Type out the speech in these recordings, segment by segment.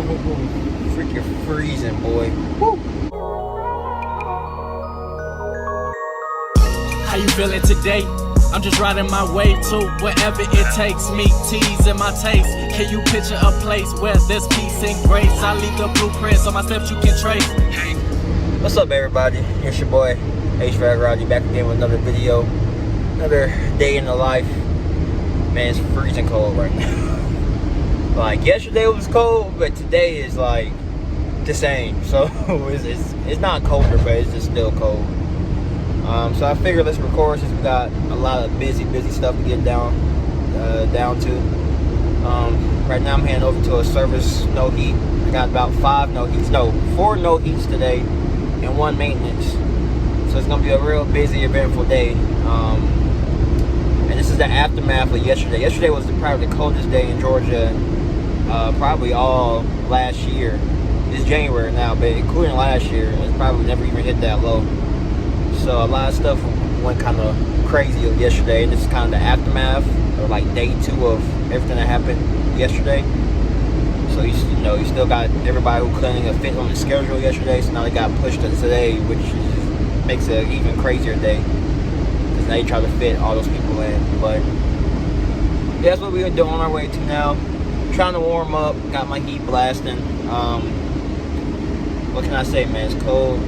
Freaking freezing, boy. Woo. How you feeling today? I'm just riding my way to wherever it takes me. Teas in my taste. Can you picture a place where there's peace and grace? I leave the blueprints on my steps you can trace. What's up, everybody? It's your boy Hvacroddy back again with another video. Another day in the life. Man, it's freezing cold right now. Like yesterday was cold, but today is like the same. So it's not colder, but it's just still cold. So I figured let's record since we got a lot of busy stuff to get down to. Right now I'm heading over to a service no heat. I got about 4 no heats today and 1 maintenance. So it's gonna be a real busy, eventful day. And this is the aftermath of yesterday. Yesterday was probably the coldest day in Georgia, probably all last year. It's January now, but including last year, it's probably never even hit that low. So a lot of stuff went kind of crazy yesterday. This is kind of the aftermath, or like day 2 of everything that happened yesterday. So you still got everybody who couldn't fit on the schedule yesterday. So now they got pushed to today, which makes it an even crazier day. Because now you try to fit all those people in. But yeah, that's what we're doing on our way to now. Trying to warm up. Got my heat blasting. What can I say, man? It's cold.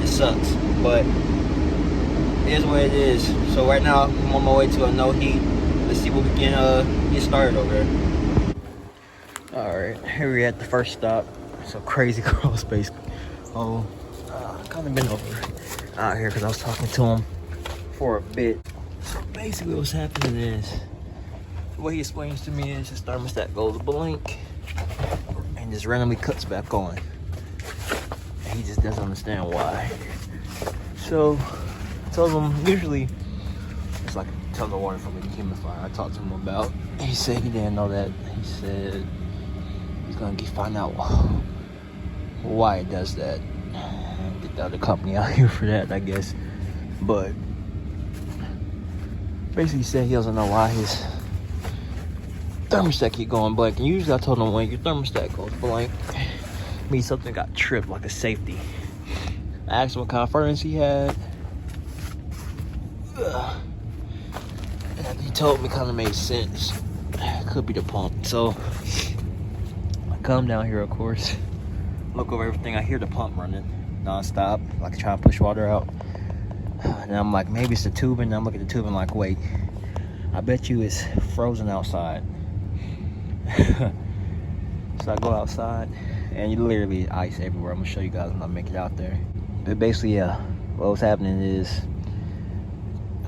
Sucks, but it is what it is. So right now I'm on my way to a no heat. Let's see what we can get started over there. All right, here we're at the first stop. It's a crazy crawl space. Kind of been over out here because I was talking to him for a bit. So basically what's happening is, what he explains to me is his thermostat goes blank and just randomly cuts back on. He just doesn't understand why. So I told him usually it's like a ton of water from the dehumidifier. I talked to him about. He said he didn't know that. He said he's gonna find out why it does that. And get the other company out here for that, I guess. But basically he said he doesn't know why his thermostat keep going blank. And usually I told him when your thermostat goes blank, means something got tripped, like a safety. I asked him what kind of furnace he had. And he told me, kind of made sense. Could be the pump. So I come down here, of course, look over everything. I hear the pump running non-stop, like trying to push water out. And I'm like, maybe it's the tubing. And I'm looking at the tubing like, wait, I bet you it's frozen outside. So I go outside, and you literally ice everywhere. I'm gonna show you guys when I make it out there. But basically, yeah, what was happening is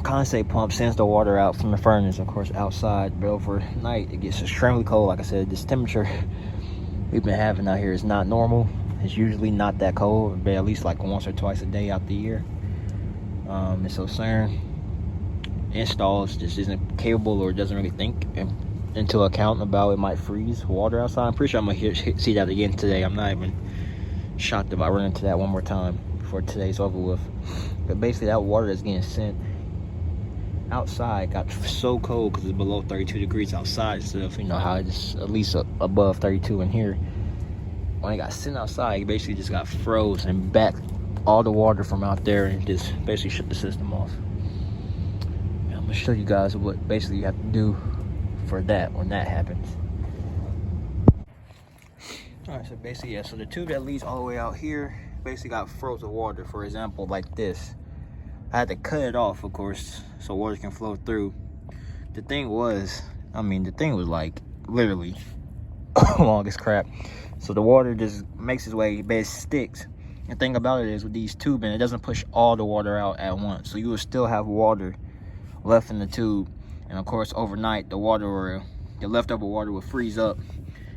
condensate pump sends the water out from the furnace, of course, outside. But overnight, it gets extremely cold. Like I said, this temperature we've been having out here is not normal. It's usually not that cold, but at least like once or twice a day out the year. And so CERN installs just isn't capable or doesn't really think into account about it might freeze water outside. I'm pretty sure I'm gonna see that again today. I'm not even shocked if I run into that one more time before today's over with. But basically that water that's getting sent outside got so cold because it's below 32 degrees outside instead of, how it's at least above 32 in here. When it got sent outside, it basically just got froze and backed all the water from out there and just basically shut the system off. And I'm gonna show you guys what basically you have to do for that when that happens. All right, so basically, yeah, so the tube that leads all the way out here basically got frozen water. For example, like this, I had to cut it off, of course, so water can flow through. The thing was like literally long as crap. So the water just makes its way, but it sticks. The thing about it is with these tubing, it doesn't push all the water out at once, so you will still have water left in the tube. And of course, overnight, the leftover water will freeze up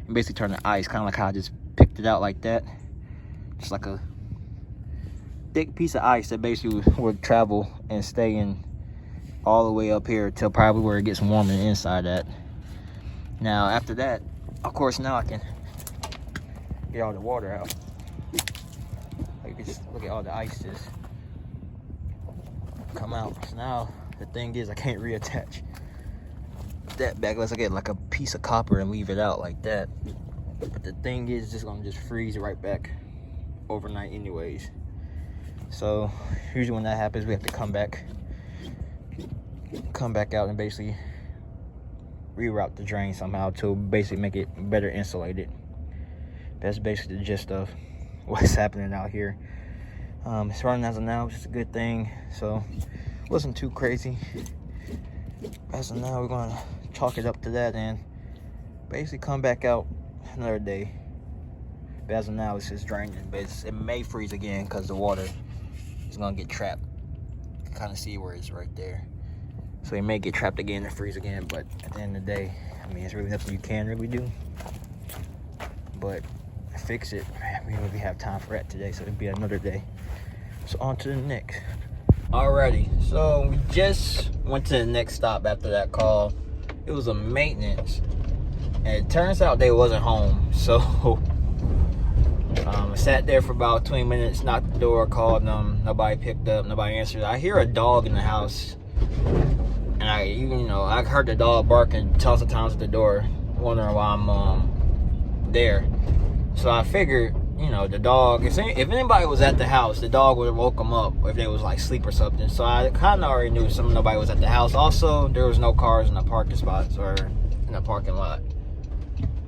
and basically turn to ice, kind of like how I just picked it out like that. Just like a thick piece of ice that basically would travel and stay in all the way up here till probably where it gets warm on the inside at. Now, after that, of course, now I can get all the water out. Like, just look at all the ice just come out. So now, the thing is, I can't reattach that back unless I get like a piece of copper and leave it out like that. But the thing is, it's just gonna just freeze right back overnight anyways. So usually when that happens, we have to come back out and basically reroute the drain somehow to basically make it better insulated. That's basically the gist of what's happening out here. It's running as of now, which is a good thing. So it wasn't too crazy. As of now, we're gonna chalk it up to that and basically come back out another day. But as of now, it's just draining. But it may freeze again because the water is gonna get trapped. You can kind of see where it's right there. So it may get trapped again and freeze again. But at the end of the day, I mean, it's really nothing you can really do. But fix it, man, we don't really have time for that today, so it'll be another day. So on to the next. Alrighty, so we just went to the next stop after that call. It was a maintenance, and it turns out they wasn't home. So I sat there for about 20 minutes, knocked the door, called them, nobody picked up, nobody answered. I hear a dog in the house, and I heard the dog barking tons of times at the door, wondering why I'm there. So I figured, the dog, if anybody was at the house, the dog would have woke them up if they was like asleep or something. So I kind of already knew nobody was at the house. Also, there was no cars in the parking spots or in the parking lot.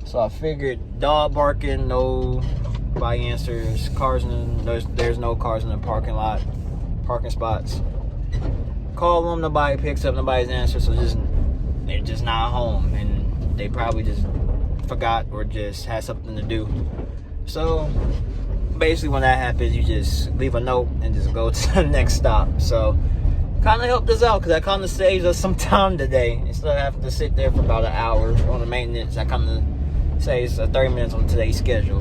So I figured dog barking, nobody answers, there's no cars in the parking lot, parking spots. Call them, nobody picks up, nobody's answered, so they're just not home, and they probably just forgot or just had something to do. So basically when that happens, you just leave a note and just go to the next stop. So kind of helped us out because that kind of saves us some time today. Instead of having to sit there for about an hour on the maintenance, that kind of saves 30 minutes on today's schedule.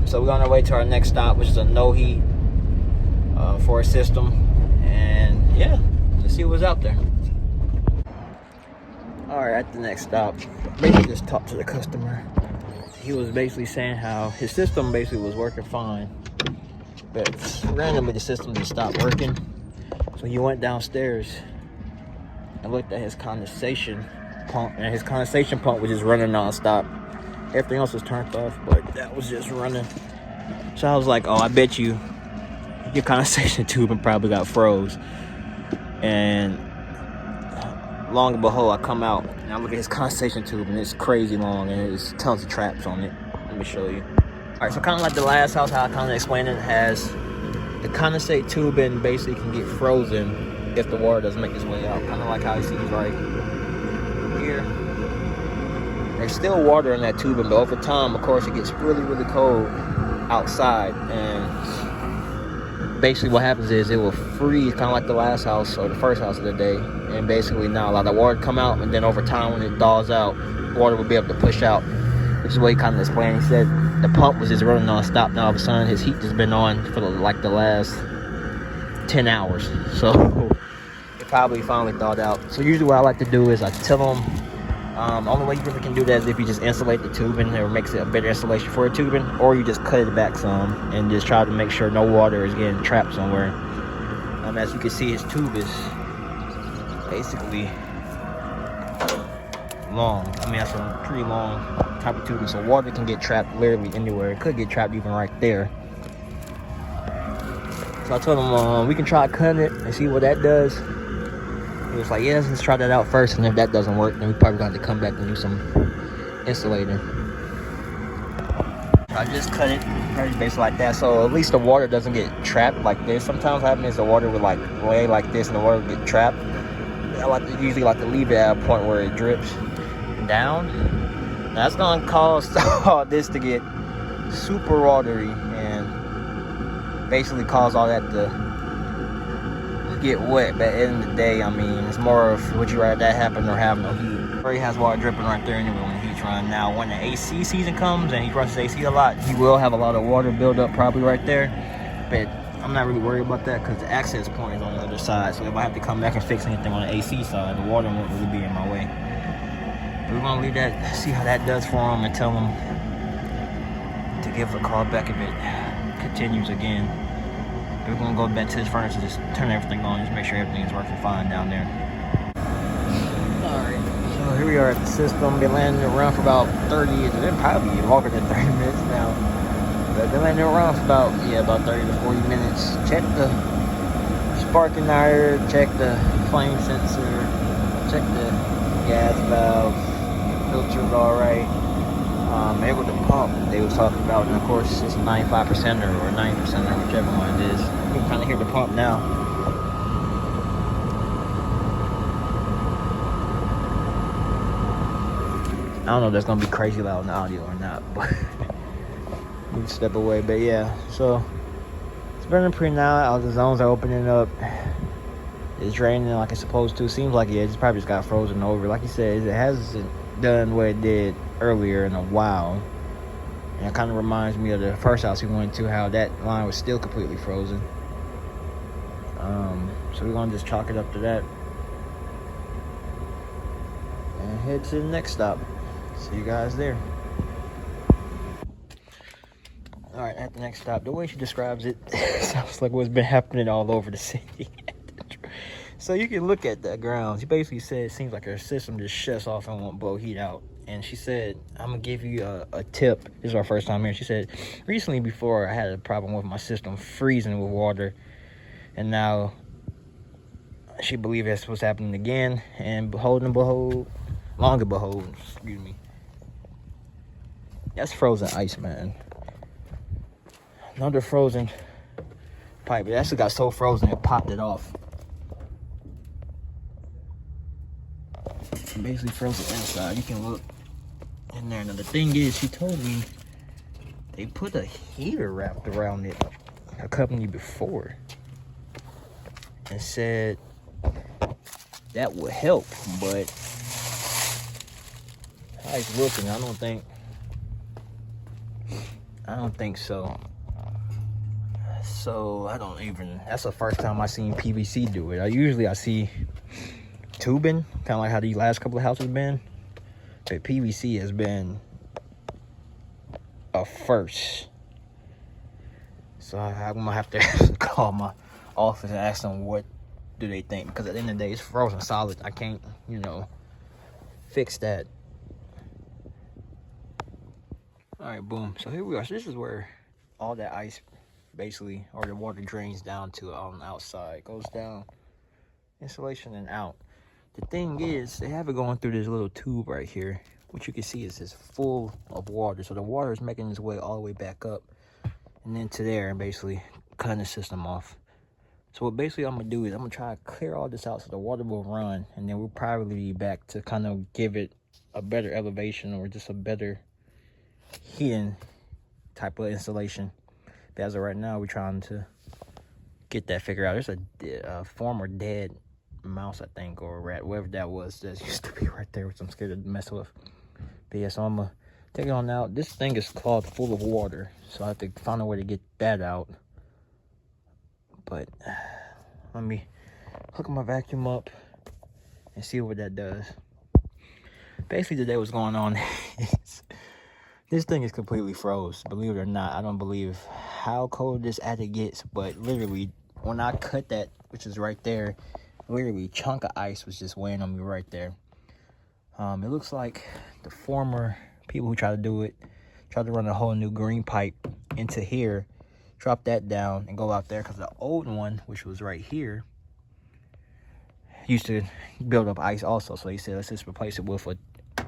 So we're on our way to our next stop, which is a no heat for a system. And yeah, let's see what's out there. Alright, at the next stop, basically just talked to the customer. He was basically saying how his system basically was working fine, but randomly the system just stopped working. So he went downstairs and looked at his condensation pump, and his condensation pump was just running non-stop. Everything else was turned off, but that was just running. So I was like, oh, I bet you your condensation tubing probably got froze. And long and behold, I come out and I look at his condensation tube, and it's crazy long and there's tons of traps on it. Let me show you. Alright, so kind of like the last house, how I kind of explained it, has the condensate tubing basically can get frozen if the water doesn't make its way out. Kind of like how you see right here. There's still water in that tubing, but over time, of course, it gets really, really cold outside, and basically what happens is it will freeze, kind of like the last house or the first house of the day, and basically now a lot of water come out, and then over time when it thaws out, water will be able to push out, which is what he kind of explained. He said the pump was just running non-stop. Now all of a sudden his heat has been on for the last 10 hours, so it probably finally thawed out. So usually what I like to do is I tell them, only way you really can do that is if you just insulate the tubing, or makes it a better insulation for a tubing, or you just cut it back some and just try to make sure no water is getting trapped somewhere. As you can see, his tube is basically long. I mean, that's a pretty long type of tubing, so water can get trapped literally anywhere. It could get trapped even right there. So I told him we can try cutting it and see what that does. He was like, yeah, let's try that out first, and if that doesn't work, then we probably gonna have to come back and do some insulating. I just cut it basically like that, so at least the water doesn't get trapped like this. Sometimes what happens is the water would like lay like this and the water would get trapped. I usually like to leave it at a point where it drips down. Now that's gonna cause all this to get super watery and basically cause all that to get wet. But at the end of the day, I mean, it's more of would you rather that happen or have no heat. Already has water dripping right there anyway when the heat's running. Now when the AC season comes and he runs his AC a lot, he will have a lot of water build up probably right there, but I'm not really worried about that because the access point is on the other side. So if I have to come back and fix anything on the AC side, the water won't really be in my way. But we're gonna leave that, see how that does for him, and tell him to give a call back if it continues again. We're gonna go back to his furnace and just turn everything on, just make sure everything is working fine down there. Alright, so So here we are at the system. Been landing around for about 30, it'll probably be longer than 30 minutes now. But been landing around for about 30 to 40 minutes. Check the spark igniter, check the flame sensor, check the gas valve, filter's alright. Maybe with the pump they was talking about, and of course it's 95% or 90% or whichever one it is. You can kind of hear the pump now. I don't know if that's gonna be crazy loud in the audio or not, but we can step away. But yeah, so it's burning pretty now. All the zones are opening up. It's draining like it's supposed to. Seems like it's probably just got frozen over. Like you said, it hasn't done what it did earlier in a while. And it kind of reminds me of the first house we went to, how that line was still completely frozen. So we're gonna just chalk it up to that and head to the next stop. See you guys there. Alright, at the next stop, the way she describes it sounds like what's been happening all over the city. So you can look at the grounds. She basically said it seems like her system just shuts off and won't blow heat out. And she said, I'm gonna give you a tip. This is our first time here. She said, recently before I had a problem with my system freezing with water, and now she believes that's what's happening again. And behold and behold, long and behold, excuse me, that's frozen ice, man. Another frozen pipe. It actually got so frozen it popped it off. Basically frozen inside. You can look in there. Now the thing is, she told me they put a heater wrapped around it a company before and said that would help, but how it's looking, I don't think so. So that's the first time I seen PVC do it. I see tubing, kind of like how these last couple of houses been, but PVC has been a first. So I'm gonna have to call my office and ask them what do they think, because at the end of the day it's frozen solid. I can't, fix that. All right, boom. So here we are. So this is where all that ice basically, or the water, drains down to on the outside. Goes down insulation and out. The thing is, they have it going through this little tube right here, which you can see is just full of water. So the water is making its way all the way back up and then to there, and basically cutting the system off. So what basically I'm gonna do is I'm gonna try to clear all this out so the water will run, and then we'll probably be back to kind of give it a better elevation or just a better heating type of installation. But as of right now, we're trying to get that figured out. There's a former dead mouse, I think, or a rat, whatever that was, that used to be right there, which I'm scared to mess with. But yeah, so I'm gonna take it on out. This thing is clogged full of water, so I have to find a way to get that out. But let me hook my vacuum up and see what that does. Basically today what's going on is this thing is completely froze. Believe it or not, I don't believe how cold this attic gets, but literally when I cut that, which is right there, literally a chunk of ice was just weighing on me right there. It looks like the former people who tried to do it tried to run a whole new green pipe into here, drop that down and go out there, because the old one, which was right here, used to build up ice also. So he said, let's just replace it with a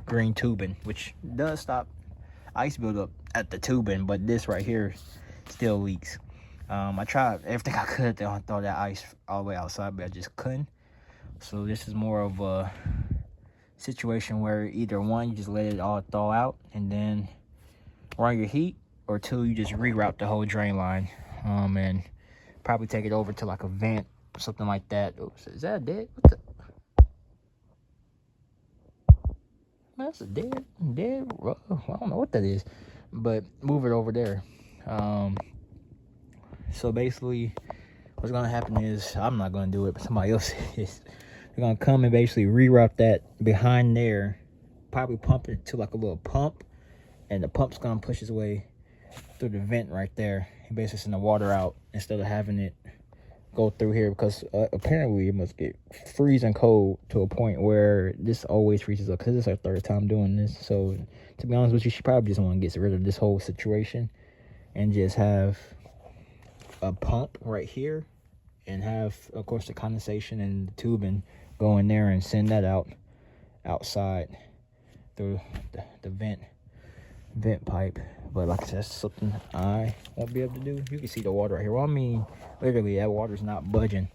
green tubing, which does stop ice buildup at the tubing, but this right here still leaks. I tried everything I could to throw that ice all the way outside, but I just couldn't. So this is more of a situation where either one, you just let it all thaw out and then run your heat, or two, you just reroute the whole drain line and probably take it over to like a vent or something like that. Oops, is that dead? What the? That's a dead. I don't know what that is, but move it over there. So basically what's gonna happen is, I'm not gonna do it, but somebody else is. They're gonna come and basically reroute that behind there, probably pump it to like a little pump, and the pump's gonna push its way through the vent right there and basically send the water out instead of having it go through here because apparently it must get freezing cold to a point where this always freezes up, because it's our third time doing this. So to be honest with you, she probably just want to get rid of this whole situation and just have a pump right here and have, of course, the condensation and the tubing go in there and send that outside through the vent pipe. But like I said, that's something I won't be able to do. You can see the water right here. Well, I mean, literally, that water's not budging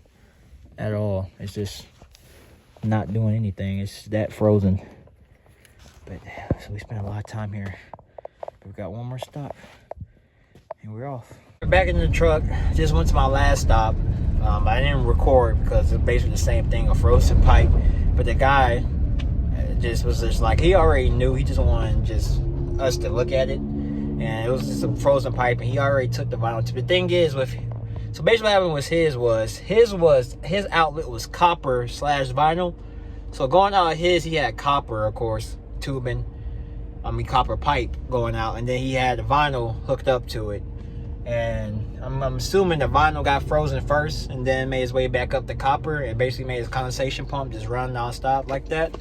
at all. It's just not doing anything. It's that frozen. But so we spent a lot of time here. We've got one more stop, and we're off. We're back in the truck. Just went to my last stop. I didn't record because it's basically the same thing, a frozen pipe. But the guy was just like, he already knew. He just wanted just us to look at it. And it was just a frozen pipe, and he already took the vinyl. The thing is, so basically what happened was his outlet was copper / vinyl. So going out of his, he had copper, of course, tubing. Copper pipe going out, and then he had the vinyl hooked up to it. And I'm assuming the vinyl got frozen first, and then made his way back up the copper, and basically made his condensation pump just run nonstop like that.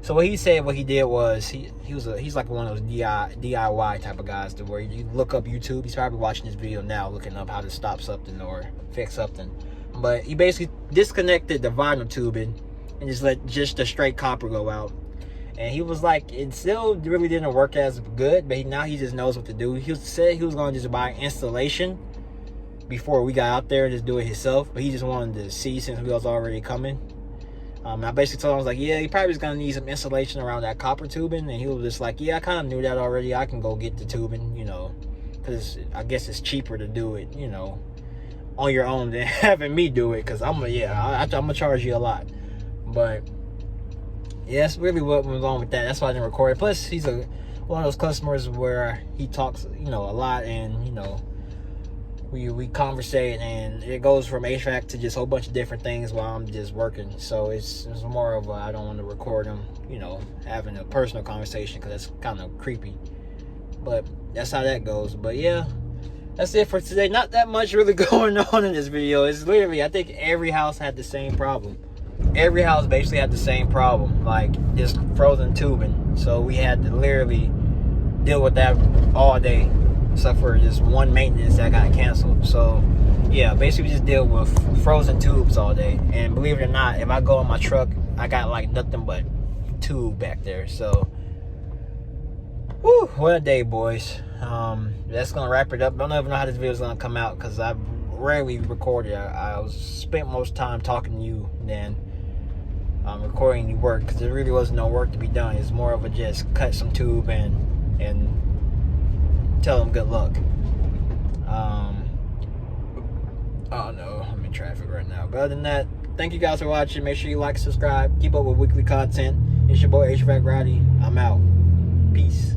So what he said, what he did was he's like one of those DIY type of guys, to where you look up YouTube. He's probably watching this video now, looking up how to stop something or fix something. But he basically disconnected the vinyl tubing and just let just the straight copper go out. And he was like, it still really didn't work as good, but now he just knows what to do. He said he was going to just buy installation before we got out there and just do it himself. But he just wanted to see, since we was already coming. I basically told him, I was like, yeah, he probably was going to need some insulation around that copper tubing. And he was just like, yeah, I kind of knew that already. I can go get the tubing, you know, because I guess it's cheaper to do it, you know, on your own than having me do it. Because I'm going to charge you a lot. But yeah, that's really what was on with that. That's why I didn't record it. Plus, he's one of those customers where he talks, you know, a lot, and, you know, we conversate, and it goes from HVAC to just a whole bunch of different things while I'm just working. So it's more of I don't want to record him, you know, having a personal conversation, because that's kind of creepy. But that's how that goes. But yeah, that's it for today. Not that much really going on in this video. It's literally, I think every house had the same problem. Every house basically had the same problem, like just frozen tubing. So we had to literally deal with that all day, except for just one maintenance that got canceled. So yeah, basically just deal with frozen tubes all day. And believe it or not, if I go in my truck, I got like nothing but tube back there. So whew, what a day, boys. That's gonna wrap it up. I don't even know how this video is gonna come out, because I rarely recorded. I spent most time talking to you than recording the work, because there really wasn't no work to be done. It's more of a just cut some tube and tell them good luck. Oh no, I'm in traffic right now. But other than that, thank you guys for watching. Make sure you like, subscribe, keep up with weekly content. It's your boy Hvacroddy. I'm out. Peace.